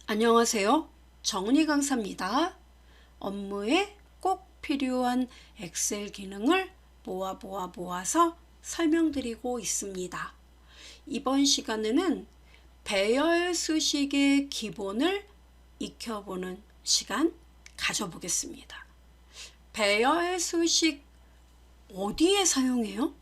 안녕하세요. 정은희 강사입니다. 업무에 꼭 필요한 엑셀 기능을 모아서 설명드리고 있습니다. 이번 시간에는 배열 수식의 기본을 익혀보는 시간 가져보겠습니다. 배열 수식 어디에 사용해요?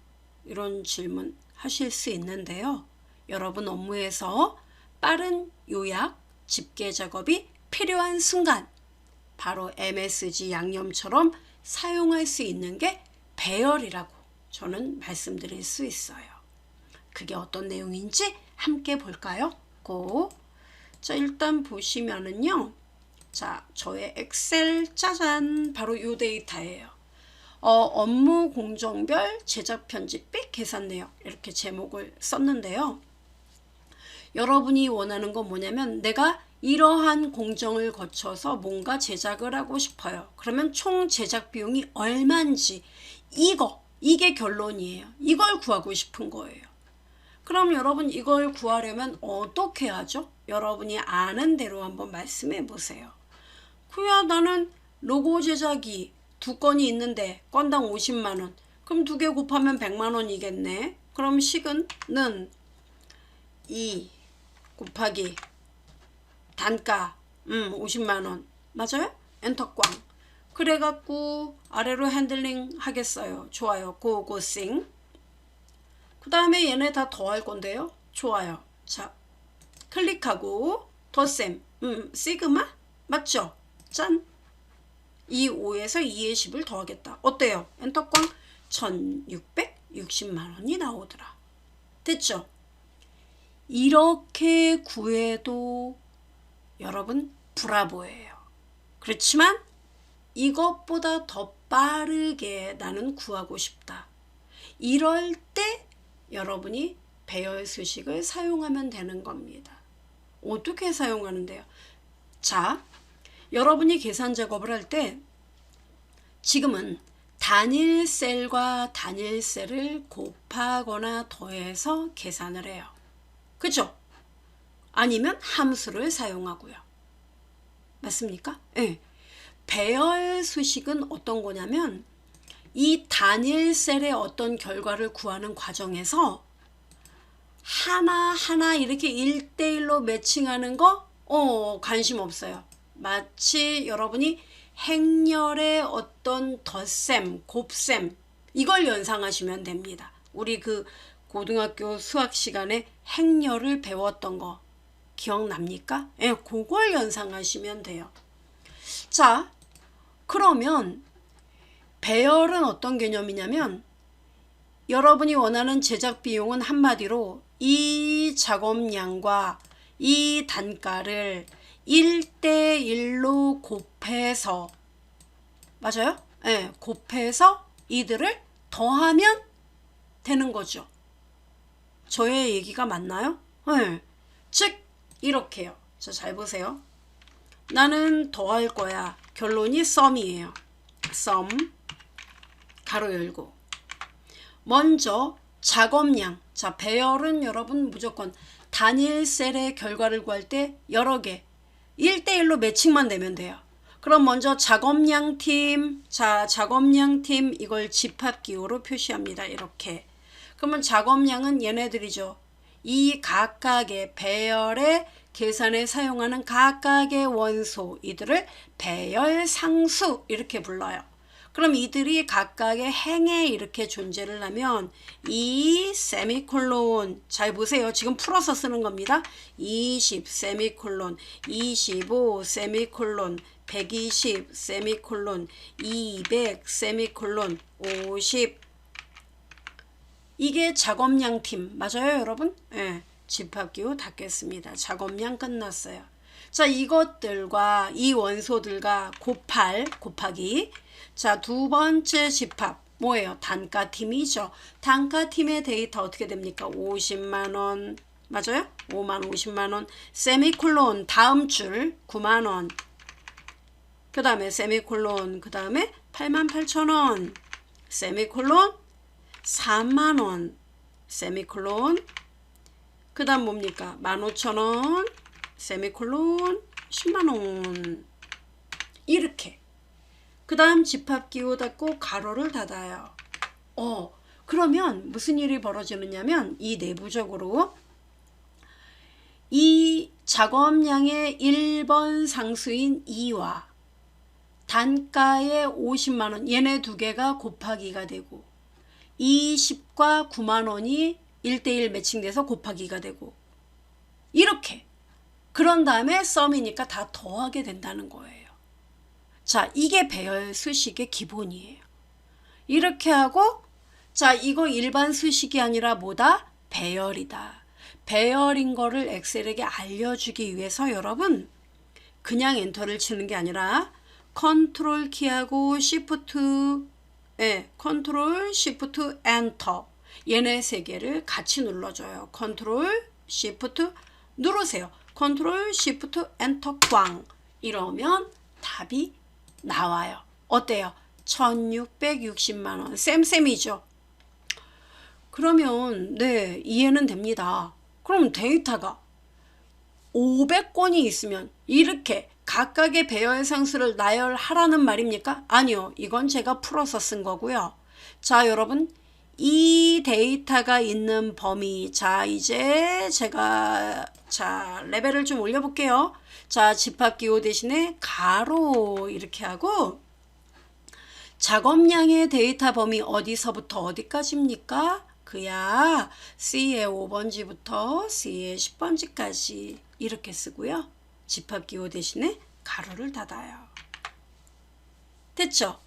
이런 질문 하실 수 있는데요. 여러분 업무에서 빠른 요약, 집계 작업이 필요한 순간 바로 MSG 양념처럼 사용할 수 있는 게 배열이라고 저는 말씀드릴 수 있어요. 그게 어떤 내용인지 함께 볼까요? 자, 일단 보시면은요. 자, 저의 엑셀 짜잔 바로 이 데이터예요. 업무 공정별 제작 편집 및 계산 내역 이렇게 제목을 썼는데요. 여러분이 원하는 건 뭐냐면 내가 이러한 공정을 거쳐서 뭔가 제작을 하고 싶어요. 그러면 총 제작 비용이 얼마인지 이게 결론이에요. 이걸 구하고 싶은 거예요. 그럼 여러분 이걸 구하려면 어떻게 하죠? 여러분이 아는 대로 한번 말씀해 보세요. 그야 나는 로고 제작이 2건이 있는데 건당 50만원. 그럼 2개 곱하면 100만원이겠네. 그럼 식은 2 곱하기 단가 50만원 맞아요? 엔터꽝. 그래갖고 아래로 핸들링 하겠어요. 좋아요. 고고싱. 그 다음에 얘네 다 더할 건데요. 좋아요. 자, 클릭하고 덧셈 시그마 맞죠? 짠. 2,5에서 2의 10을 더하겠다. 어때요? 엔터꽝 1660만원이 나오더라. 됐죠? 이렇게 구해도 여러분 브라보예요. 그렇지만 이것보다 더 빠르게 나는 구하고 싶다. 이럴 때 여러분이 배열 수식을 사용하면 되는 겁니다. 어떻게 사용하는데요? 자, 여러분이 계산 작업을 할 때 지금은 단일 셀과 단일 셀을 곱하거나 더해서 계산을 해요. 그죠? 아니면 함수를 사용하고요. 맞습니까? 네. 배열 수식은 어떤 거냐면 이 단일 셀의 어떤 결과를 구하는 과정에서 하나하나 이렇게 1대1로 매칭하는 거 관심 없어요. 마치 여러분이 행렬의 어떤 덧셈, 곱셈 이걸 연상하시면 됩니다. 우리 그 고등학교 수학 시간에 행렬을 배웠던 거 기억납니까? 예, 그걸 연상하시면 돼요. 자, 그러면 배열은 어떤 개념이냐면 여러분이 원하는 제작 비용은 한마디로 이 작업량과 이 단가를 1대1로 곱해서 맞아요? 네, 곱해서 이들을 더하면 되는 거죠. 저의 얘기가 맞나요? 네. 즉 이렇게요. 자, 잘 보세요. 나는 더할 거야. 결론이 sum이에요. sum 가로 열고 먼저 작업량. 자, 배열은 여러분 무조건 단일 셀의 결과를 구할 때 여러 개 1대1로 매칭만 되면 돼요. 그럼 먼저 작업량 팀. 자, 작업량 팀 이걸 집합기호로 표시합니다. 이렇게. 그러면 작업량은 얘네들이죠. 이 각각의 배열의 계산에 사용하는 각각의 원소 이들을 배열상수 이렇게 불러요. 그럼 이들이 각각의 행에 이렇게 존재를 하면 이 세미콜론 잘 보세요. 지금 풀어서 쓰는 겁니다. 20 세미콜론 25 세미콜론 120 세미콜론 200 세미콜론 50 이게 작업량 팀 맞아요 여러분? 네, 집합기호 닫겠습니다. 작업량 끝났어요. 자, 이것들과 이 원소들과 곱하기 자, 두 번째 집합 뭐예요? 단가팀이죠. 단가팀의 데이터 어떻게 됩니까? 50만원 맞아요? 5만 50만원 세미콜론 다음 줄 9만원 그 다음에 세미콜론 그 다음에 88,000원 세미콜론 3만원 세미콜론 그 다음 뭡니까? 15,000원 세미콜론 10만원. 이렇게. 그 다음 집합기호 닫고 가로를 닫아요. 그러면 무슨 일이 벌어지느냐면 이 내부적으로 이 작업량의 1번 상수인 2와 단가의 50만원 얘네 두 개가 곱하기가 되고 20과 9만원이 1대1 매칭돼서 곱하기가 되고 이렇게 그런 다음에 썸이니까 다 더하게 된다는 거예요. 자, 이게 배열 수식의 기본이에요. 이렇게 하고 자, 이거 일반 수식이 아니라 뭐다? 배열이다. 배열인 거를 엑셀에게 알려주기 위해서 여러분 그냥 엔터를 치는 게 아니라 컨트롤 키하고 시프트 컨트롤 시프트 엔터 얘네 세 개를 같이 눌러줘요. 컨트롤 시프트 누르세요. 컨트롤 시프트 엔터 꽝 이러면 답이 나와요. 어때요? 1660만원 쌤쌤이죠. 그러면 네 이해는 됩니다. 그럼 데이터가 500건이 있으면 이렇게 각각의 배열 상수를 나열하라는 말입니까? 아니요. 이건 제가 풀어서 쓴 거고요. 자, 여러분 이 데이터가 있는 범위 자 이제 제가 자 레벨을 좀 올려볼게요. 자 집합기호 대신에 가로 이렇게 하고 작업량의 데이터 범위 어디서부터 어디까지입니까? 그야 C의 5번지부터 C의 10번지까지 이렇게 쓰고요. 집합기호 대신에 가로를 닫아요. 됐죠?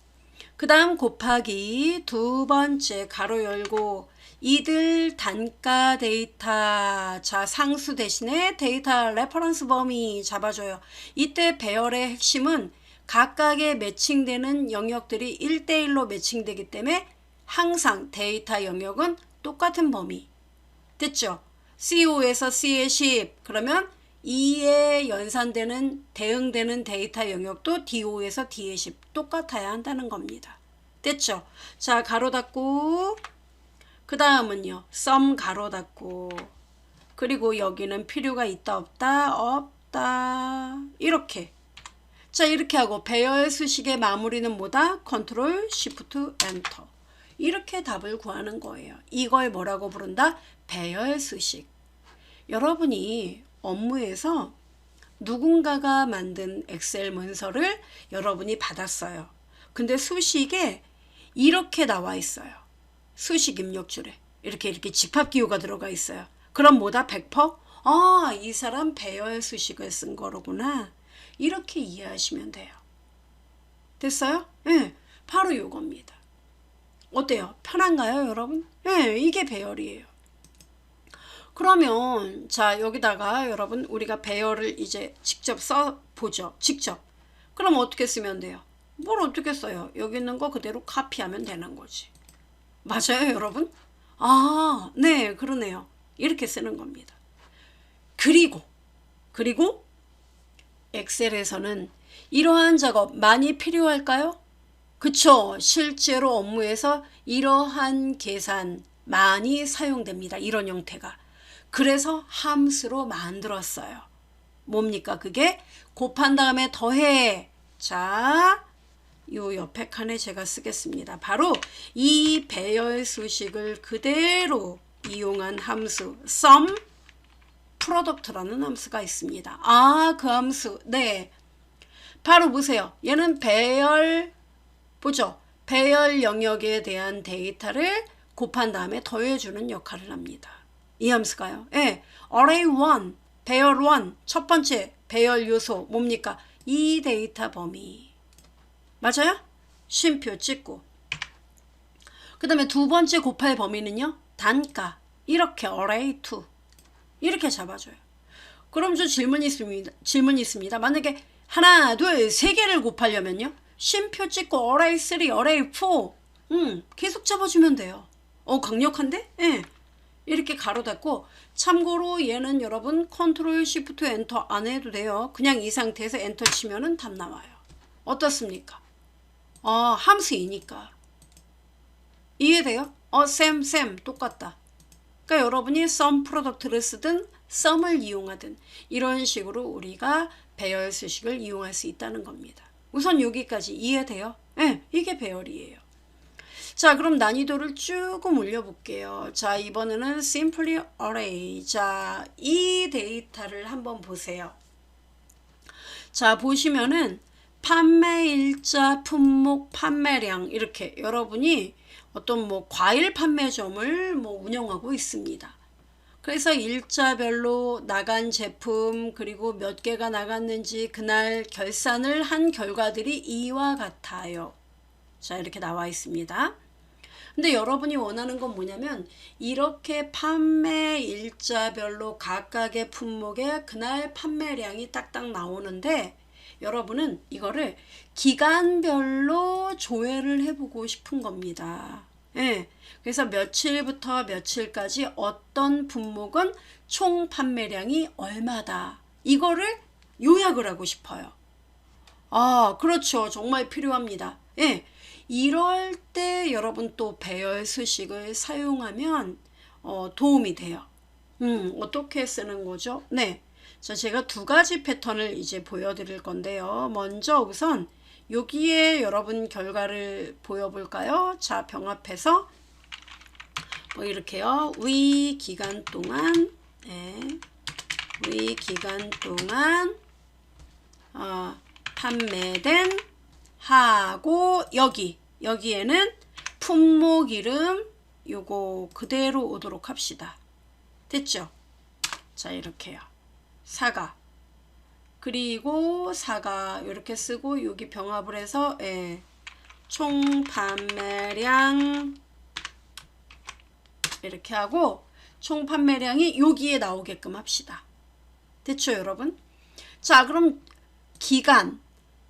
그 다음 곱하기 두 번째 가로 열고 이들 단가 데이터 자 상수 대신에 데이터 레퍼런스 범위 잡아줘요. 이때 배열의 핵심은 각각의 매칭되는 영역들이 1대1로 매칭되기 때문에 항상 데이터 영역은 똑같은 범위. 됐죠? C5에서 C의 10 그러면 2에 연산되는 대응되는 데이터 영역도 D5에서 D의 10 똑같아야 한다는 겁니다. 됐죠? 자 가로 닫고 그 다음은요 썸 가로 닫고 그리고 여기는 필요가 있다 없다 없다 이렇게 자 이렇게 하고 배열 수식의 마무리는 뭐다? 컨트롤 시프트 엔터 이렇게 답을 구하는 거예요. 이걸 뭐라고 부른다? 배열 수식. 여러분이 업무에서 누군가가 만든 엑셀 문서를 여러분이 받았어요. 근데 수식에 이렇게 나와 있어요. 수식 입력줄에 이렇게 집합기호가 들어가 있어요. 그럼 뭐다? 100%? 이 사람 배열 수식을 쓴 거로구나. 이렇게 이해하시면 돼요. 됐어요? 네, 바로 이겁니다. 어때요? 편한가요, 여러분? 네, 이게 배열이에요. 그러면 자 여기다가 여러분 우리가 배열을 이제 직접 써보죠. 직접. 그럼 어떻게 쓰면 돼요? 뭘 어떻게 써요? 여기 있는 거 그대로 카피하면 되는 거지. 맞아요, 여러분? 네, 그러네요. 이렇게 쓰는 겁니다. 그리고 엑셀에서는 이러한 작업 많이 필요할까요? 그쵸. 실제로 업무에서 이러한 계산 많이 사용됩니다. 이런 형태가. 그래서 함수로 만들었어요. 뭡니까? 그게 곱한 다음에 더해. 자, 요 옆에 칸에 제가 쓰겠습니다. 바로 이 배열 수식을 그대로 이용한 함수 sum product라는 함수가 있습니다. 그 함수. 네. 바로 보세요. 얘는 배열 보죠. 배열 영역에 대한 데이터를 곱한 다음에 더해주는 역할을 합니다. 이 함수가요. 예, array 1, 배열 1, 첫 번째 배열 요소 뭡니까? 이 데이터 범위. 맞아요? 쉼표 찍고. 그 다음에 두 번째 곱할 범위는요. 단가. 이렇게 array 2. 이렇게 잡아줘요. 그럼 저 질문이 있습니다. 만약에 하나, 둘, 세 개를 곱하려면요. 쉼표 찍고 array 3, array 4 계속 잡아주면 돼요. 강력한데? 예. 이렇게 가로 닫고 참고로 얘는 여러분 컨트롤 시프트 엔터 안 해도 돼요. 그냥 이 상태에서 엔터 치면은 답 나와요. 어떻습니까? 함수이니까. 이해돼요? 쌤 똑같다. 그러니까 여러분이 sum product를 쓰든 some을 이용하든 이런 식으로 우리가 배열 수식을 이용할 수 있다는 겁니다. 우선 여기까지 이해돼요? 네, 이게 배열이에요. 자, 그럼 난이도를 조금 올려볼게요. 자, 이번에는 simply array. 자, 이 데이터를 한번 보세요. 자, 보시면은 판매일자, 품목, 판매량 이렇게 여러분이 어떤 뭐 과일 판매점을 뭐 운영하고 있습니다. 그래서 일자별로 나간 제품 그리고 몇 개가 나갔는지 그날 결산을 한 결과들이 이와 같아요. 자, 이렇게 나와 있습니다. 근데 여러분이 원하는 건 뭐냐면 이렇게 판매 일자별로 각각의 품목의 그날 판매량이 딱딱 나오는데 여러분은 이거를 기간별로 조회를 해보고 싶은 겁니다. 예. 그래서 며칠부터 며칠까지 어떤 품목은 총 판매량이 얼마다. 이거를 요약을 하고 싶어요. 아, 그렇죠. 정말 필요합니다. 예. 이럴 때 여러분 또 배열 수식을 사용하면 도움이 돼요. 어떻게 쓰는 거죠? 네. 자, 제가 두 가지 패턴을 이제 보여드릴 건데요. 먼저 우선 여기에 여러분 결과를 보여볼까요? 자, 병합해서 뭐 이렇게요. 위 기간 동안, 네. 위 기간 동안 판매된 하고 여기에는 품목 이름 요거 그대로 오도록 합시다. 됐죠? 자, 이렇게요. 사과 그리고 사과 이렇게 쓰고 여기 병합을 해서 총 판매량 이렇게 하고 총 판매량이 여기에 나오게끔 합시다. 됐죠, 여러분? 자, 그럼 기간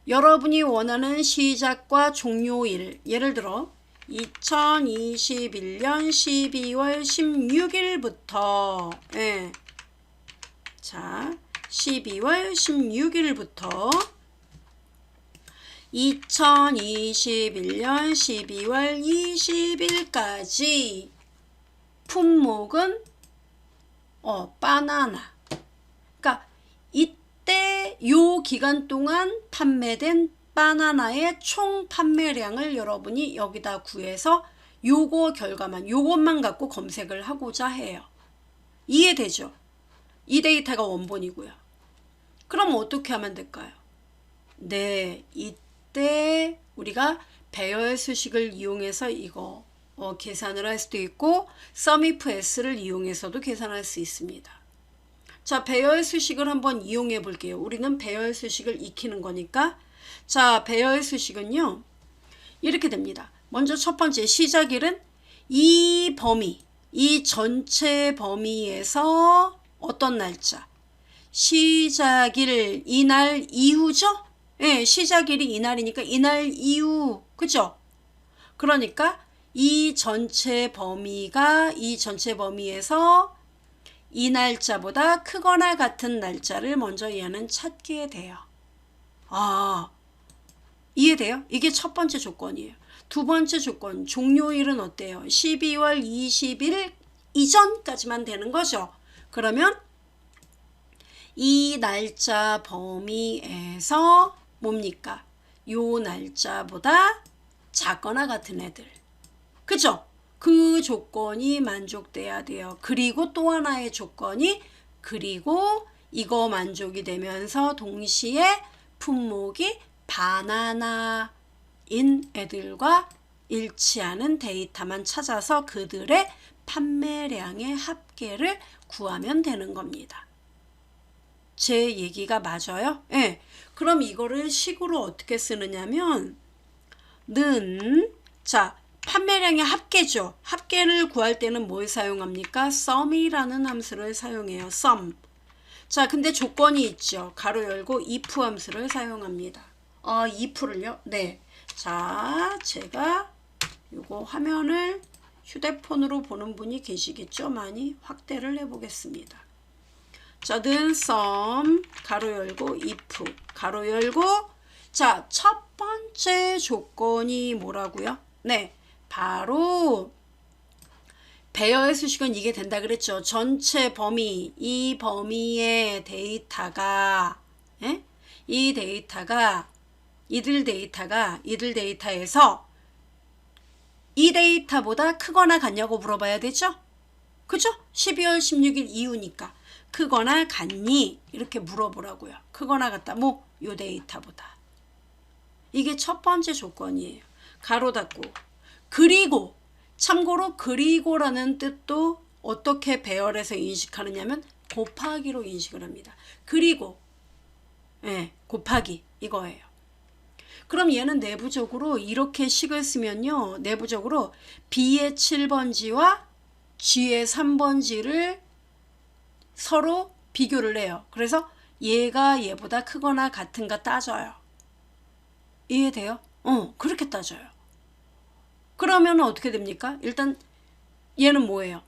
여러분이 원하는 시작과 종료일 예를 들어 2021년 12월 16일부터 자, 12월 16일부터 2021년 12월 20일까지 품목은 바나나. 그러니까 이때 요 기간 동안 판매된 바나나의 총 판매량을 여러분이 여기다 구해서 요거 결과만 요것만 갖고 검색을 하고자 해요. 이해되죠? 이 데이터가 원본이고요. 그럼 어떻게 하면 될까요? 네, 이때 우리가 배열 수식을 이용해서 이거 계산을 할 수도 있고 SUMIF S를 이용해서도 계산할 수 있습니다. 자, 배열 수식을 한번 이용해 볼게요. 우리는 배열 수식을 익히는 거니까. 자, 배열 수식은요 이렇게 됩니다. 먼저 첫 번째 시작일은 이 범위, 이 전체 범위에서 어떤 날짜? 시작일 이날 이후죠? 예, 시작일이 이날이니까 이날 이후, 그죠? 그러니까 이 전체 범위에서 이 날짜보다 크거나 같은 날짜를 먼저 얘는 찾게 돼요. 아, 이해돼요? 이게 첫 번째 조건이에요. 두 번째 조건, 종료일은 어때요? 12월 20일 이전까지만 되는 거죠. 그러면 이 날짜 범위에서 뭡니까? 요 날짜보다 작거나 같은 애들. 그죠? 그 조건이 만족돼야 돼요. 그리고 또 하나의 조건이 그리고 이거 만족이 되면서 동시에 품목이 바나나인 애들과 일치하는 데이터만 찾아서 그들의 판매량의 합계를 구하면 되는 겁니다. 제 얘기가 맞아요? 네. 그럼 이거를 식으로 어떻게 쓰느냐면 자, 판매량의 합계죠. 합계를 구할 때는 뭘 사용합니까? sum이라는 함수를 사용해요. sum. 자, 근데 조건이 있죠. 가로 열고 if 함수를 사용합니다. if를요? 네. 자, 제가 요거 화면을 휴대폰으로 보는 분이 계시겠죠? 많이 확대를 해보겠습니다. 자, sum 가로 열고 if 가로 열고 자, 첫 번째 조건이 뭐라고요? 네. 바로 배열의 수식은 이게 된다 그랬죠. 전체 범위, 이 범위의 데이터가, 예? 이 데이터가, 이들 데이터에서 이 데이터보다 크거나 같냐고 물어봐야 되죠? 그죠? 12월 16일 이후니까. 크거나 같니? 이렇게 물어보라고요. 크거나 같다. 뭐, 요 데이터보다. 이게 첫 번째 조건이에요. 가로 닫고. 그리고, 참고로 그리고라는 뜻도 어떻게 배열해서 인식하느냐면 곱하기로 인식을 합니다. 그리고, 예, 곱하기. 이거예요. 그럼 얘는 내부적으로 이렇게 식을 쓰면요. 내부적으로 B의 7번지와 G의 3번지를 서로 비교를 해요. 그래서 얘가 얘보다 크거나 같은가 따져요. 이해돼요? 그렇게 따져요. 그러면 어떻게 됩니까? 일단 얘는 뭐예요?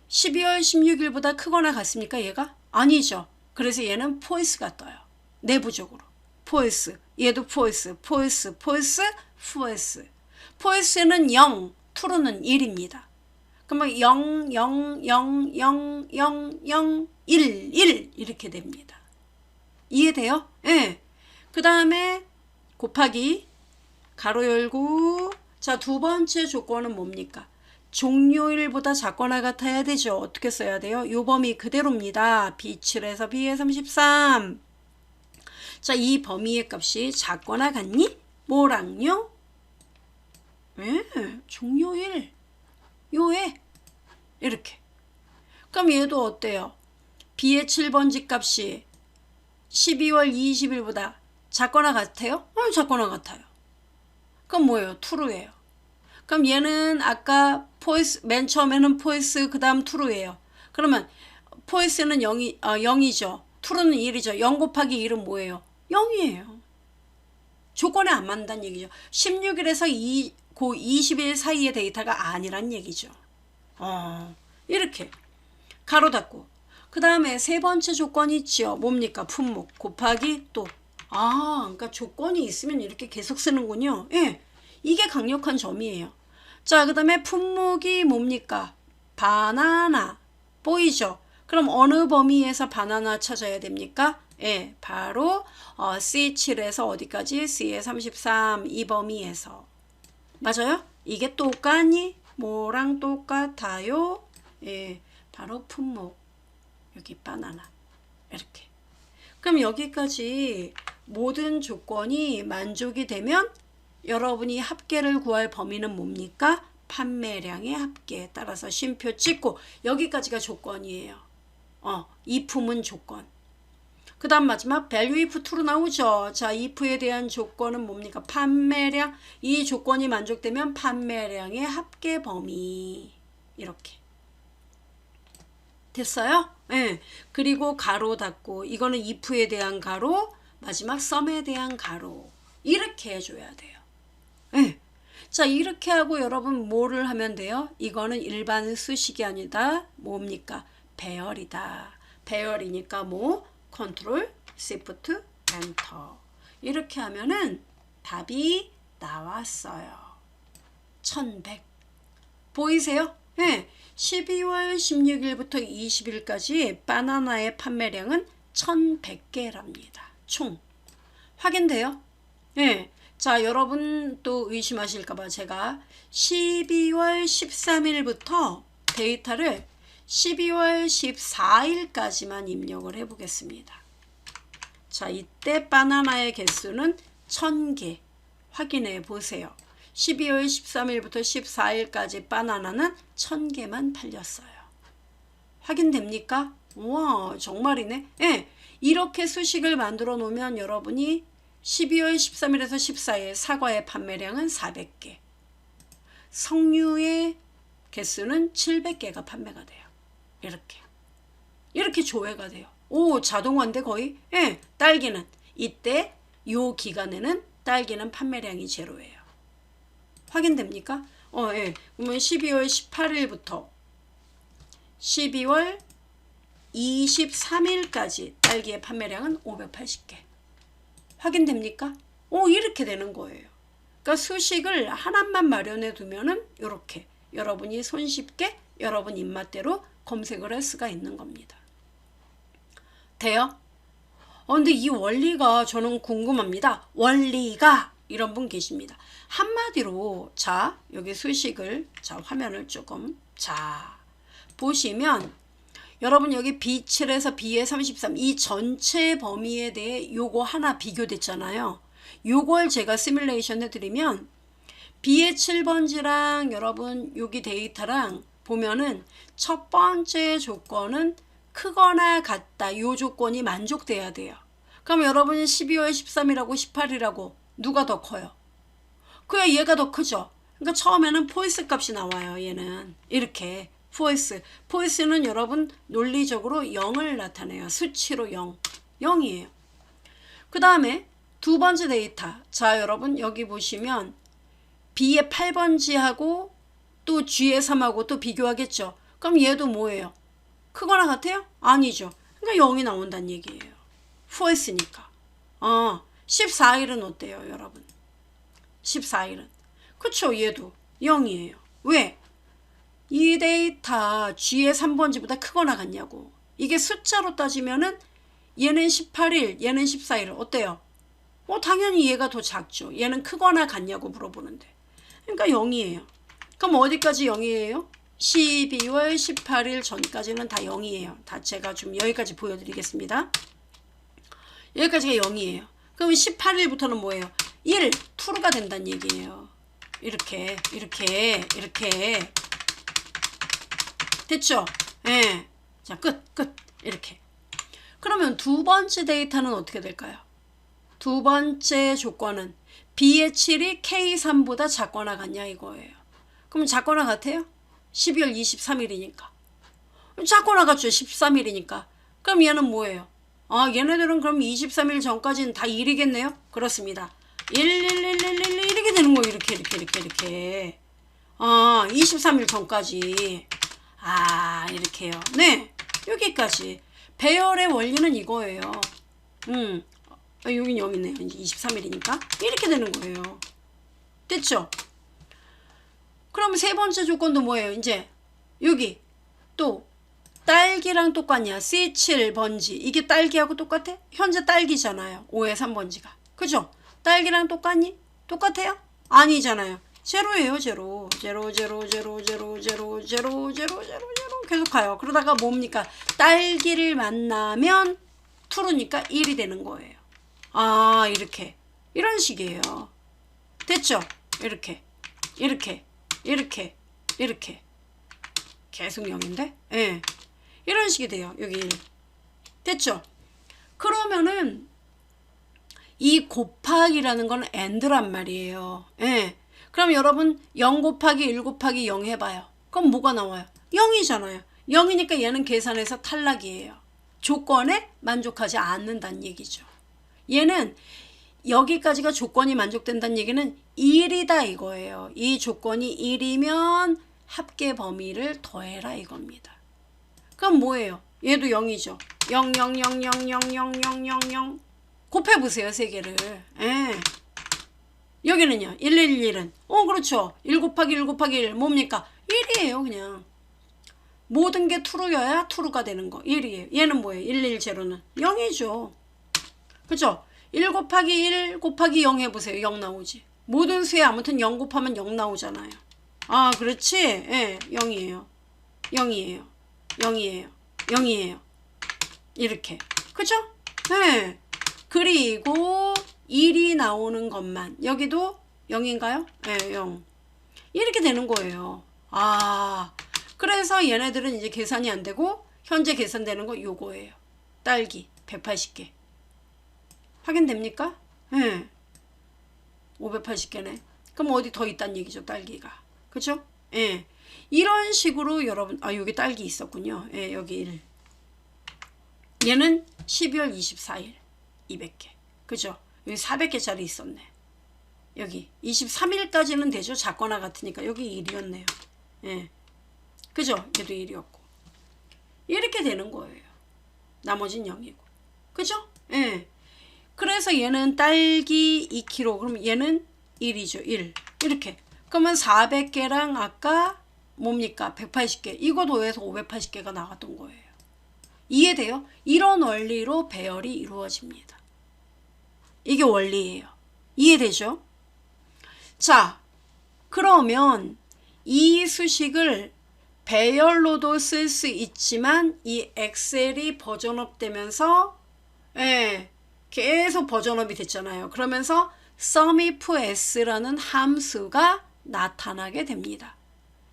12월 16일보다 크거나 같습니까? 얘가? 아니죠. 그래서 얘는 포이스가 떠요. 내부적으로. 포이스. 얘도 포이스. 포이스는 0, true는 1입니다. 그러면 0, 0, 0, 0, 0, 0, 1, 1 이렇게 됩니다. 이해돼요? 예. 그 다음에 곱하기 가로 열고 자, 두 번째 조건은 뭡니까? 종료일보다 작거나 같아야 되죠. 어떻게 써야 돼요? 요 범위 그대로입니다. B7에서 B33. 자, 이 범위의 값이 작거나 같니? 뭐랑요? 종료일. 요에 이렇게. 그럼 얘도 어때요? B의 7번지 값이 12월 20일보다 작거나 같아요? 작거나 같아요. 그럼 뭐예요? true예요. 그럼 얘는 아까 포이스, 맨 처음에는 포이스 그 다음 true예요. 그러면 포이스는 0이죠. true는 1이죠. 0 곱하기 1은 뭐예요? 0이에요. 조건에 안 맞는다는 얘기죠. 16일에서 20일 사이의 데이터가 아니란 얘기죠. 이렇게 가로 닫고 그 다음에 세 번째 조건이 있죠. 뭡니까? 품목 곱하기 또 그러니까 조건이 있으면 이렇게 계속 쓰는군요. 예, 이게 강력한 점이에요. 자, 그 다음에 품목이 뭡니까? 바나나 보이죠? 그럼 어느 범위에서 바나나 찾아야 됩니까? 예, 바로 C7에서 어디까지? C에 33 이 범위에서. 맞아요? 이게 똑같니? 뭐랑 똑같아요? 예, 바로 품목. 여기 바나나. 이렇게. 그럼 여기까지 모든 조건이 만족이 되면 여러분이 합계를 구할 범위는 뭡니까? 판매량의 합계에 따라서 쉼표 찍고 여기까지가 조건이에요. if은 조건. 그 다음 마지막 value if true 나오죠. 자, if에 대한 조건은 뭡니까? 판매량. 이 조건이 만족되면 판매량의 합계 범위. 이렇게. 됐어요? 네. 그리고 가로 닫고 이거는 if에 대한 가로, 마지막 sum에 대한 가로. 이렇게 해줘야 돼요. 네. 자, 이렇게 하고 여러분 뭐를 하면 돼요? 이거는 일반 수식이 아니다. 뭡니까? 배열이다. 배열이니까 뭐? 컨트롤, 시프트, 엔터. 이렇게 하면은 답이 나왔어요. 1100. 보이세요? 네. 12월 16일부터 20일까지 바나나의 판매량은 1100개랍니다. 총. 확인돼요? 네. 자, 여러분 또 의심하실까봐 제가 12월 13일부터 데이터를 12월 14일까지만 입력을 해보겠습니다. 자, 이때 바나나의 개수는 1000개. 확인해 보세요. 12월 13일부터 14일까지 바나나는 1000개만 팔렸어요. 확인됩니까? 우와, 정말이네. 예, 이렇게 수식을 만들어 놓으면 여러분이 12월 13일에서 14일 사과의 판매량은 400개. 석류의 개수는 700개가 판매가 돼요. 이렇게 조회가 돼요. 오, 자동화인데 거의? 예, 딸기는 이때 요 기간에는 딸기는 판매량이 제로예요. 확인됩니까? 예. 그러면 12월 18일부터 12월 23일까지 딸기의 판매량은 580개. 확인됩니까? 이렇게 되는 거예요. 그러니까 수식을 하나만 마련해 두면은 이렇게 여러분이 손쉽게 여러분 입맛대로 검색을 할 수가 있는 겁니다. 돼요? 근데 이 원리가 저는 궁금합니다. 원리가 이런 분 계십니다. 한마디로 자 여기 수식을 자 화면을 조금 자 보시면 여러분 여기 B7에서 B33 이 전체 범위에 대해 요거 하나 비교됐잖아요. 요걸 제가 시뮬레이션 해드리면 B의 7번지랑 여러분 여기 데이터랑 보면은 첫 번째 조건은 크거나 같다. 요 조건이 만족돼야 돼요. 그럼 여러분이 12월 13이라고 18이라고 누가 더 커요? 그야 얘가 더 크죠. 그러니까 처음에는 포이스 값이 나와요. 얘는 이렇게 포이스는 여러분 논리적으로 0을 나타내요. 수치로 0이에요. 그 다음에 두 번째 데이터. 자 여러분 여기 보시면 B의 8번지하고 또 G의 3하고 또 비교하겠죠. 그럼 얘도 뭐예요? 크거나 같아요? 아니죠. 그러니까 0이 나온다는 얘기예요. 포이스니까. 14일은 어때요 여러분? 14일은 그쵸 얘도 0이에요. 왜? 이 데이터 G의 3번지보다 크거나 같냐고. 이게 숫자로 따지면은 얘는 18일 얘는 14일 어때요? 당연히 얘가 더 작죠. 얘는 크거나 같냐고 물어보는데 그러니까 0이에요. 그럼 어디까지 0이에요? 12월 18일 전까지는 다 0이에요. 다 제가 좀 여기까지 보여드리겠습니다. 여기까지가 0이에요. 그럼 18일부터는 뭐예요? 1, true가 된다는 얘기예요. 이렇게 됐죠? 예. 자, 끝. 이렇게. 그러면 두 번째 데이터는 어떻게 될까요? 두 번째 조건은 B의 7이 K3보다 작거나 같냐 이거예요. 그럼 작거나 같아요? 12월 23일이니까. 작거나 같죠? 13일이니까. 그럼 얘는 뭐예요? 얘네들은 그럼 23일 전까지는 다 1이겠네요? 그렇습니다. 1이렇게 되는 거예요. 이렇게. 23일 전까지. 이렇게요. 네. 여기까지. 배열의 원리는 이거예요. 여긴 0이네요. 이제 23일이니까. 이렇게 되는 거예요. 됐죠? 그럼 세 번째 조건도 뭐예요? 이제 여기 또 딸기랑 똑같냐? C7번지. 이게 딸기하고 똑같아? 현재 딸기잖아요. 5의 3번지가. 그죠? 딸기랑 똑같니? 똑같아요? 아니잖아요. 제로예요. 제로 계속 가요. 그러다가 뭡니까? 딸기를 만나면 true니까 1이 되는 거예요. 이렇게. 이런 식이에요. 됐죠? 이렇게. 계속 0인데? 예. 이런 식이 돼요. 여기 1. 됐죠? 그러면은 이 곱하기라는 건 AND란 말이에요. 예. 그럼 여러분 0 곱하기 1 곱하기 0 해봐요. 그럼 뭐가 나와요? 0이잖아요. 0이니까 얘는 계산해서 탈락이에요. 조건에 만족하지 않는다는 얘기죠. 얘는 여기까지가 조건이 만족된다는 얘기는 1이다 이거예요. 이 조건이 1이면 합계 범위를 더해라 이겁니다. 그럼 뭐예요? 얘도 0이죠. 0 곱해보세요. 세 개를. 예. 여기는요. 111은 그렇죠. 1 곱하기 1 곱하기 1 뭡니까? 1이에요 그냥. 모든 게 true여야 true가 되는 거. 1이에요. 얘는 뭐예요? 110는 0이죠. 그렇죠? 1 곱하기 1 곱하기 0 해보세요. 0 나오지. 모든 수에 아무튼 0 곱하면 0 나오잖아요. 그렇지? 예, 0이에요. 이렇게. 그죠? 예. 그리고 1이 나오는 것만. 여기도 0인가요? 예, 0. 이렇게 되는 거예요. 그래서 얘네들은 이제 계산이 안 되고 현재 계산되는 거 요거예요. 딸기 180개. 확인됩니까? 예. 580개네. 그럼 어디 더 있다는 얘기죠, 딸기가. 그죠? 예. 이런 식으로 여러분, 여기 딸기 있었군요. 예, 여기 1. 얘는 12월 24일 200개. 그죠? 여기 400개짜리 있었네. 여기 23일까지는 되죠. 작거나 같으니까 여기 1이었네요. 예. 그죠? 얘도 1이었고. 이렇게 되는 거예요. 나머진 0이고. 그죠? 예. 그래서 얘는 딸기 2kg. 그럼 얘는 1이죠. 1. 이렇게. 그러면 400개랑 아까 뭡니까? 180개. 이거 더해서 580개가 나왔던 거예요. 이해돼요? 이런 원리로 배열이 이루어집니다. 이게 원리예요. 이해되죠? 자, 그러면 이 수식을 배열로도 쓸 수 있지만 이 엑셀이 버전업 되면서 계속 버전업이 됐잖아요. 그러면서 sumifs라는 함수가 나타나게 됩니다.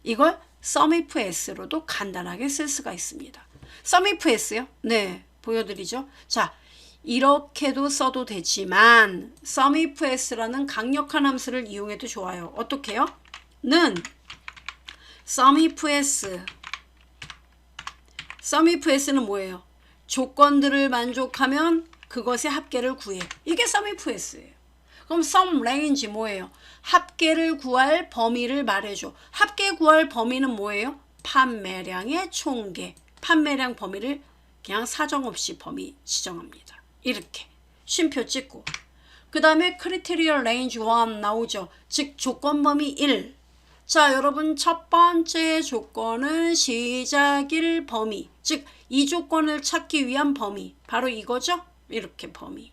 이걸 sumifs로도 간단하게 쓸 수가 있습니다. sumifs요? 네, 보여드리죠. 자, 이렇게도 써도 되지만 sumifs라는 강력한 함수를 이용해도 좋아요. 어떻게 해요? 는 sumifs는 뭐예요? 조건들을 만족하면 그것의 합계를 구해. 이게 sumifs예요. 그럼 sumRange 뭐예요? 합계를 구할 범위를 말해줘. 합계 구할 범위는 뭐예요? 판매량의 총계. 판매량 범위를 그냥 사정없이 범위 지정합니다. 이렇게 쉼표 찍고 그 다음에 Criteria Range 1 나오죠. 즉 조건 범위 1. 자, 여러분 첫 번째 조건은 시작일 범위, 즉 이 조건을 찾기 위한 범위, 바로 이거죠. 이렇게 범위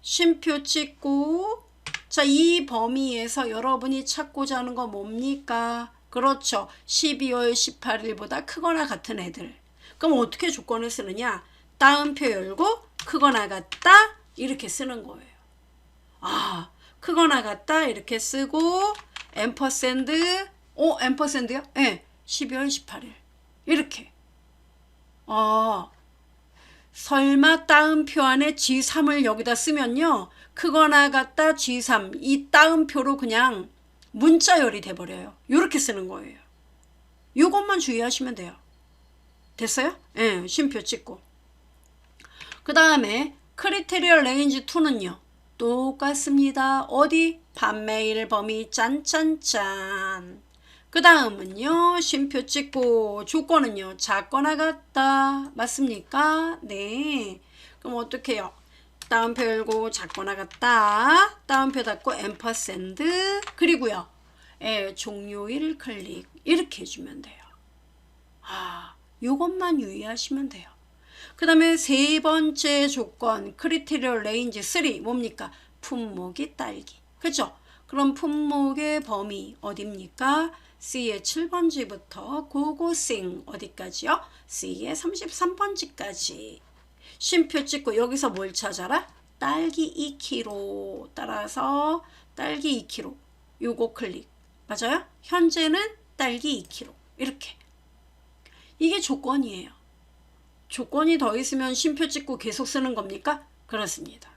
쉼표 찍고, 자, 이 범위에서 여러분이 찾고자 하는 거 뭡니까? 그렇죠. 12월 18일보다 크거나 같은 애들. 그럼 어떻게 조건을 쓰느냐? 따옴표 열고 크거나 같다 이렇게 쓰는 거예요. 아, 크거나 같다 이렇게 쓰고 앰퍼샌드, 앰퍼샌드요? 네, 12월 18일 이렇게. 설마 따옴표 안에 G3을 여기다 쓰면요, 크거나 같다 G3 이 따옴표로 그냥 문자열이 돼버려요. 이렇게 쓰는 거예요. 이것만 주의하시면 돼요. 됐어요? 네, 쉼표 찍고. 그 다음에 크리테리얼 레인지 2는요 똑같습니다. 어디? 판매일 범위 짠짠짠. 그 다음은요 쉼표 찍고 조건은요 작거나 같다. 맞습니까? 네. 그럼 어떻게 해요? 따옴표 열고 작거나 같다. 따옴표 닫고 앰퍼샌드. 그리고요 종료일 클릭 이렇게 해주면 돼요. 요것만 유의하시면 돼요. 그 다음에 세 번째 조건 크리테리얼 레인지 3 뭡니까? 품목이 딸기. 그죠? 그럼 품목의 범위 어딥니까? C의 7번지부터 고고싱 어디까지요? C의 33번지까지. 쉼표 찍고 여기서 뭘 찾아라? 딸기 2kg. 따라서 딸기 2kg. 요거 클릭. 맞아요? 현재는 딸기 2kg. 이렇게. 이게 조건이에요. 조건이 더 있으면 쉼표 찍고 계속 쓰는 겁니까? 그렇습니다.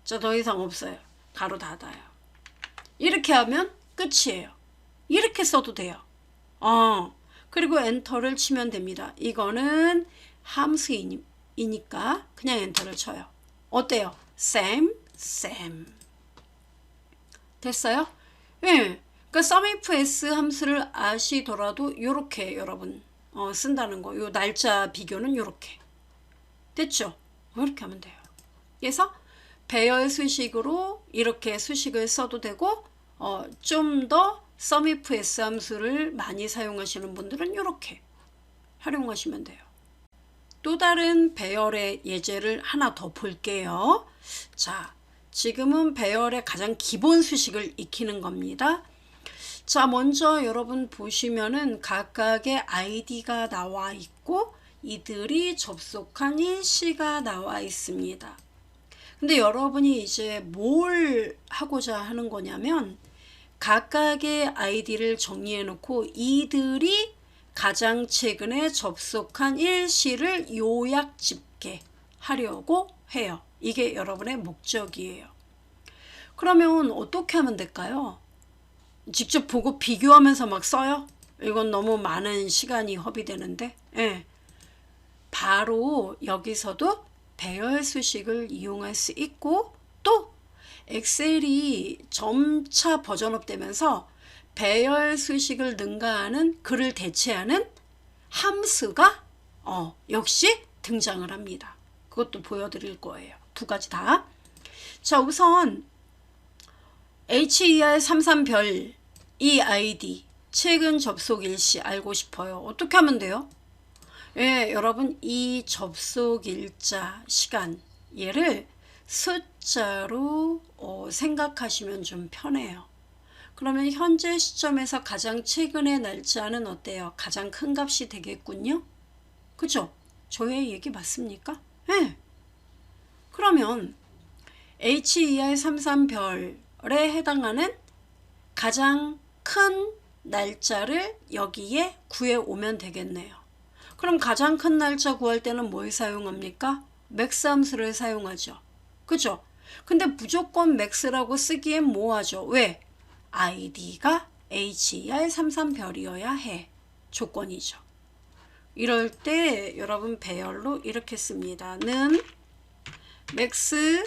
저 더 이상 없어요. 가로 닫아요. 이렇게 하면 끝이에요. 이렇게 써도 돼요. 그리고 엔터를 치면 됩니다. 이거는 함수이니까 그냥 엔터를 쳐요. 어때요? same. 됐어요? 예. 그러니까 sumifs 함수를 아시더라도 이렇게 여러분 쓴다는 거. 요 날짜 비교는 이렇게. 됐죠? 이렇게 하면 돼요. 그래서 배열 수식으로 이렇게 수식을 써도 되고 좀 더 sumifs 함수를 많이 사용하시는 분들은 이렇게 활용하시면 돼요. 또 다른 배열의 예제를 하나 더 볼게요. 자, 지금은 배열의 가장 기본 수식을 익히는 겁니다. 자, 먼저 여러분 보시면은 각각의 아이디가 나와 있고 이들이 접속한 일시가 나와 있습니다. 근데 여러분이 이제 뭘 하고자 하는 거냐면 각각의 아이디를 정리해 놓고 이들이 가장 최근에 접속한 일시를 요약 집계하려고 해요. 이게 여러분의 목적이에요. 그러면 어떻게 하면 될까요? 직접 보고 비교하면서 막 써요? 이건 너무 많은 시간이 허비되는데. 예. 바로 여기서도 배열 수식을 이용할 수 있고 또 엑셀이 점차 버전업 되면서 배열 수식을 능가하는 그를 대체하는 함수가 역시 등장을 합니다. 그것도 보여드릴 거예요. 두 가지 다. 자, 우선 HER33별 이 아이디 최근 접속 일시 알고 싶어요. 어떻게 하면 돼요? 예, 여러분 이 접속 일자 시간 얘를 숫자로 생각하시면 좀 편해요. 그러면 현재 시점에서 가장 최근의 날짜는 어때요? 가장 큰 값이 되겠군요. 그죠? 저의 얘기 맞습니까? 네. 그러면 HER 33별에 해당하는 가장 큰 날짜를 여기에 구해오면 되겠네요. 그럼 가장 큰 날짜 구할 때는 뭘 사용합니까? 맥스 함수를 사용하죠. 그죠? 근데 무조건 맥스라고 쓰기엔 뭐하죠? 왜? id가 HER 33별이어야 해. 조건이죠. 이럴 때 여러분 배열로 이렇게 씁니다. 는 맥스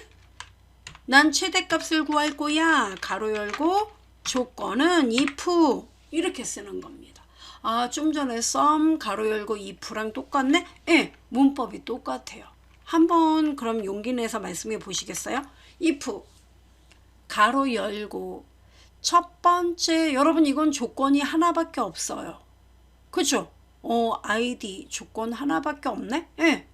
난 최대값을 구할 거야. 가로 열고 조건은 if 이렇게 쓰는 겁니다. 아, 좀 전에 sum 가로 열고 if랑 똑같네? 예, 문법이 똑같아요. 한번 그럼 용기 내서 말씀해 보시겠어요? if 가로 열고 첫 번째 여러분 이건 조건이 하나밖에 없어요. 그죠? id 조건 하나밖에 없네? 예.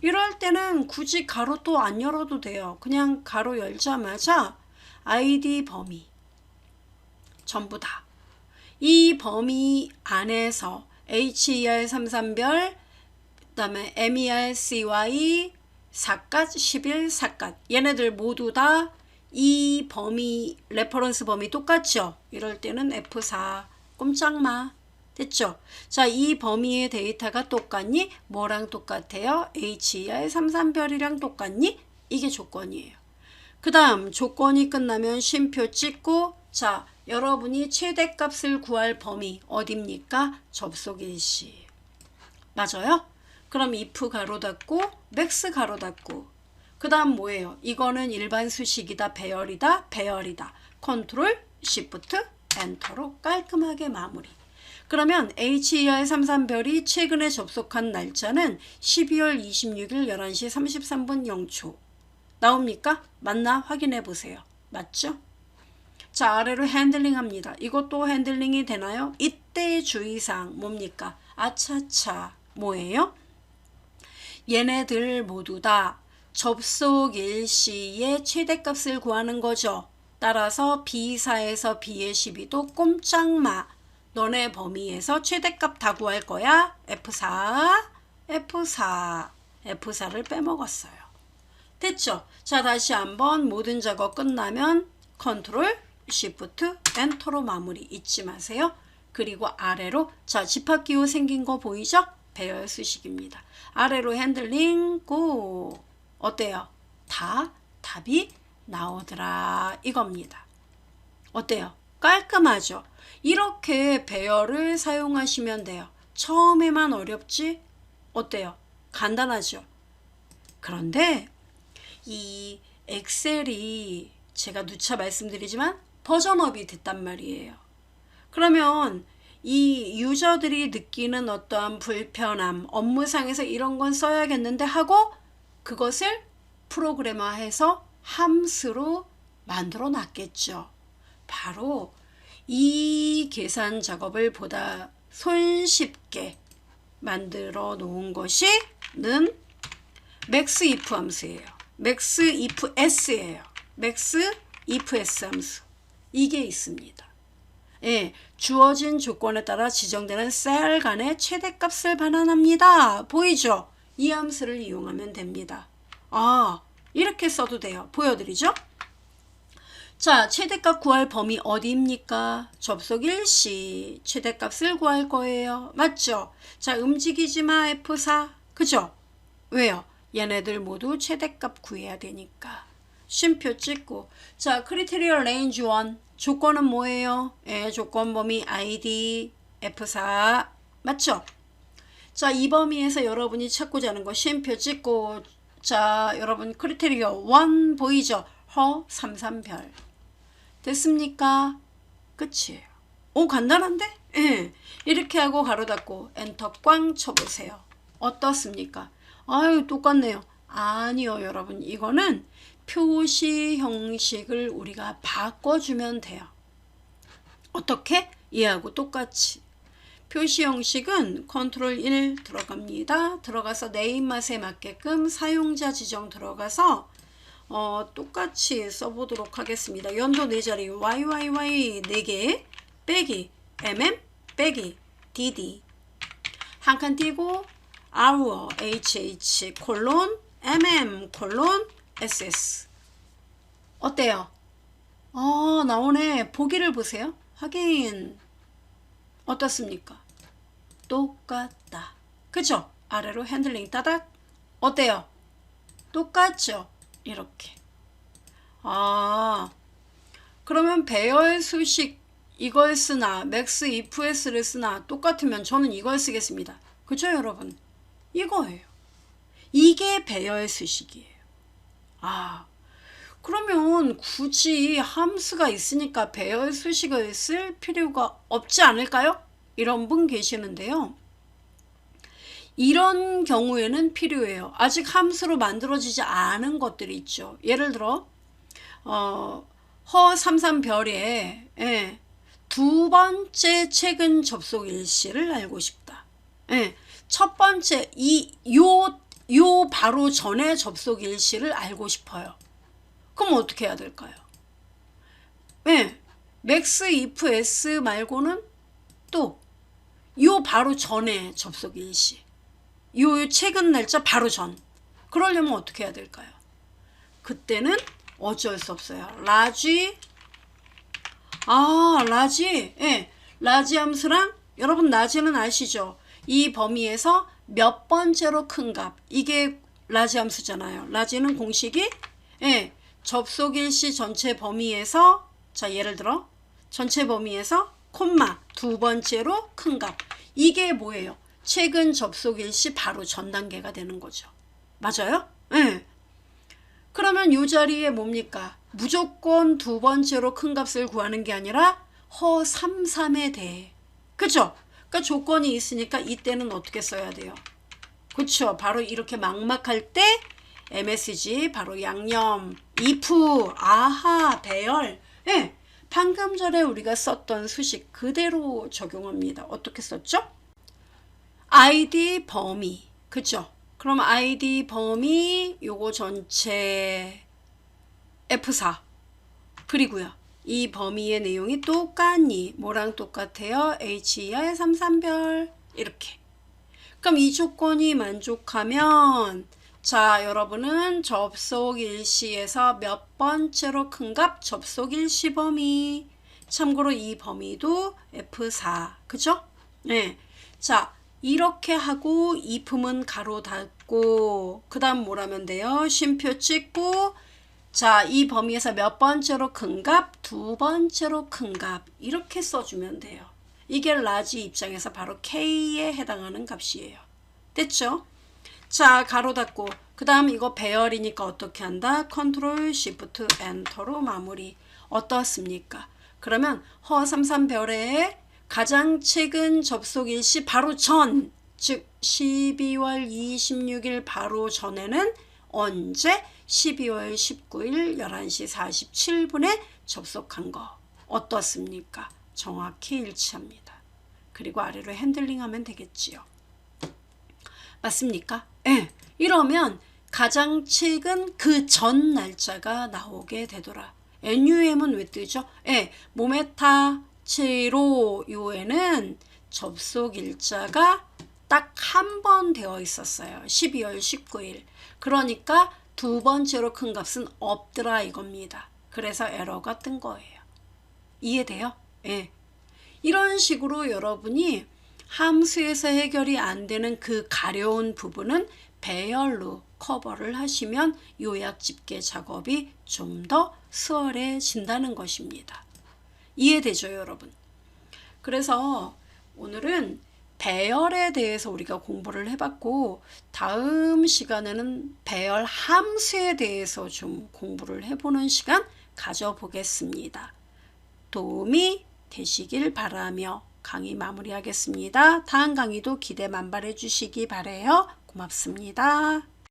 이럴 때는 굳이 가로 또 안 열어도 돼요. 그냥 가로 열자마자 id 범위 전부 다. 이 범위 안에서 HER 33별, 그 다음에 MER, CY, 4갓, 11, 4갓 얘네들 모두 다 이 범위, 레퍼런스 범위 똑같죠? 이럴 때는 F4, 꼼짝마. 됐죠? 자, 이 범위의 데이터가 똑같니? 뭐랑 똑같아요? HER 33별이랑 똑같니? 이게 조건이에요. 그 다음 조건이 끝나면 쉼표 찍고 자, 여러분이 최대값을 구할 범위 어딥니까? 접속 일시. 맞아요? 그럼 if 가로 닫고 max 가로 닫고 그 다음 뭐예요? 이거는 일반 수식이다, 배열이다, 배열이다. 컨트롤, 시프트, 엔터로 깔끔하게 마무리. 그러면 HER 33별이 최근에 접속한 날짜는 12월 26일 11시 33분 0초. 나옵니까? 맞나? 확인해 보세요. 맞죠? 자, 아래로 핸들링 합니다. 이것도 핸들링이 되나요? 이때 주의사항 뭡니까? 아차차 뭐예요? 얘네들 모두 다 접속 일시에 최대값을 구하는 거죠. 따라서 B4에서 B의 12도 꼼짝마. 너네 범위에서 최대값 다 구할 거야. F4, F4, F4를 빼먹었어요. 됐죠? 자, 다시 한번 모든 작업 끝나면 컨트롤, 시프트, 엔터로 마무리 잊지 마세요. 그리고 아래로 자, 집합기호 생긴 거 보이죠? 배열 수식입니다. 아래로 핸들링 고. 어때요? 다 답이 나오더라 이겁니다. 어때요? 깔끔하죠? 이렇게 배열을 사용하시면 돼요. 처음에만 어렵지? 어때요? 간단하죠? 그런데 이 엑셀이 제가 누차 말씀드리지만 버전업이 됐단 말이에요. 그러면 이 유저들이 느끼는 어떠한 불편함, 업무상에서 이런 건 써야겠는데 하고 그것을 프로그래머해서 함수로 만들어 놨겠죠. 바로 이 계산 작업을 보다 손쉽게 만들어 놓은 것이 는 max if 함수예요. max if s예요. max if s 함수. 이게 있습니다. 예, 주어진 조건에 따라 지정되는 셀 간의 최대값을 반환합니다. 보이죠? 이 함수를 이용하면 됩니다. 아, 이렇게 써도 돼요. 보여드리죠? 자, 최대값 구할 범위 어디입니까? 접속 일시 최대값을 구할 거예요. 맞죠? 자, 움직이지 마 F4. 그죠? 왜요? 얘네들 모두 최대값 구해야 되니까. 쉼표 찍고 자, 크리테리어 레인지 1 조건은 뭐예요? 예, 조건 범위 ID F4 맞죠? 자, 이 범위에서 여러분이 찾고자 하는 거 쉼표 찍고 자, 여러분 크리테리어 1 보이죠? 허 33별 됐습니까? 끝이에요. 오, 간단한데? 예. 이렇게 하고 가로 닫고 엔터 꽝 쳐보세요. 어떻습니까? 아유, 똑같네요. 아니요, 여러분. 이거는 표시 형식을 우리가 바꿔주면 돼요. 어떻게? 얘하고 똑같이. 표시 형식은 컨트롤 1 들어갑니다. 들어가서 내 입맛에 맞게끔 사용자 지정 들어가서 똑같이 써보도록 하겠습니다. 연도 4자리 YYY 4개 빼기 MM 빼기 DD 한 칸 띄고 hour HH 콜론 MM 콜론 SS 어때요? 나오네. 보기를 보세요. 확인. 어떻습니까? 똑같다. 그죠? 아래로 핸들링 따닥. 어때요? 똑같죠? 이렇게. 그러면 배열 수식 이걸 쓰나 맥스 ifs를 쓰나 똑같으면 저는 이걸 쓰겠습니다. 그죠 여러분? 이거예요. 이게 배열 수식이에요. 그러면 굳이 함수가 있으니까 배열 수식을 쓸 필요가 없지 않을까요? 이런 분 계시는데요. 이런 경우에는 필요해요. 아직 함수로 만들어지지 않은 것들이 있죠. 예를 들어 허33별에 두 번째 최근 접속 일시를 알고 싶다. 첫 번째 요 바로 전에 접속 일시를 알고 싶어요. 그럼 어떻게 해야 될까요? 맥스 if s 말고는 또 요 바로 전에 접속 일시, 요 최근 날짜 바로 전. 그러려면 어떻게 해야 될까요? 그때는 어쩔 수 없어요. 라지 라지 함수랑 여러분 라지는 아시죠? 이 범위에서 몇 번째로 큰 값, 이게 라지 함수잖아요. 라지는 공식이 접속 일시 전체 범위에서, 자 예를 들어 전체 범위에서 콤마 두 번째로 큰 값, 이게 뭐예요? 최근 접속 일시 바로 전 단계가 되는 거죠. 맞아요? 그러면 이 자리에 뭡니까? 무조건 두 번째로 큰 값을 구하는 게 아니라 허33에 대해. 그쵸? 그러니까 조건이 있으니까 이때는 어떻게 써야 돼요? 그쵸? 바로 이렇게 막막할 때 MSG 바로 양념, if, 아하, 배열. 방금 전에 우리가 썼던 수식 그대로 적용합니다. 어떻게 썼죠? ID 범위. 그쵸? 그럼 ID 범위 요거 전체 F4 그리고요. 이 범위의 내용이 똑같니? 뭐랑 똑같아요? HER 33별 이렇게. 그럼 이 조건이 만족하면 자 여러분은 접속 일시에서 몇 번째로 큰 값 접속 일시 범위. 참고로 이 범위도 F4 그죠? 자 이렇게 하고 if문 가로 닫고 그 다음 뭐라면 돼요? 쉼표 찍고 자 이 범위에서 몇 번째로 큰 값, 두 번째로 큰 값 이렇게 써주면 돼요. 이게 라지 입장에서 바로 K에 해당하는 값이에요. 됐죠? 자 가로 닫고 그 다음 이거 배열이니까 어떻게 한다? 컨트롤 시프트 엔터로 마무리. 어떻습니까? 그러면 허33별에 가장 최근 접속 일시 바로 전, 즉 12월 26일 바로 전에는 언제? 12월 19일 11시 47분에 접속한 거 어떻습니까? 정확히 일치합니다. 그리고 아래로 핸들링 하면 되겠지요. 맞습니까? 이러면 가장 최근 그 전 날짜가 나오게 되더라. NUM은 왜 뜨죠? 모메타 7호 요에는 접속 일자가 딱 한 번 되어 있었어요. 12월 19일. 그러니까 두 번째로 큰 값은 없더라 이겁니다. 그래서 에러가 뜬 거예요. 이해돼요? 이런 식으로 여러분이 함수에서 해결이 안 되는 그 가려운 부분은 배열로 커버를 하시면 요약 집계 작업이 좀 더 수월해진다는 것입니다. 이해되죠, 여러분? 그래서 오늘은 배열에 대해서 우리가 공부를 해봤고 다음 시간에는 배열 함수에 대해서 좀 공부를 해보는 시간 가져보겠습니다. 도움이 되시길 바라며 강의 마무리하겠습니다. 다음 강의도 기대 만발해 주시기 바라요. 고맙습니다.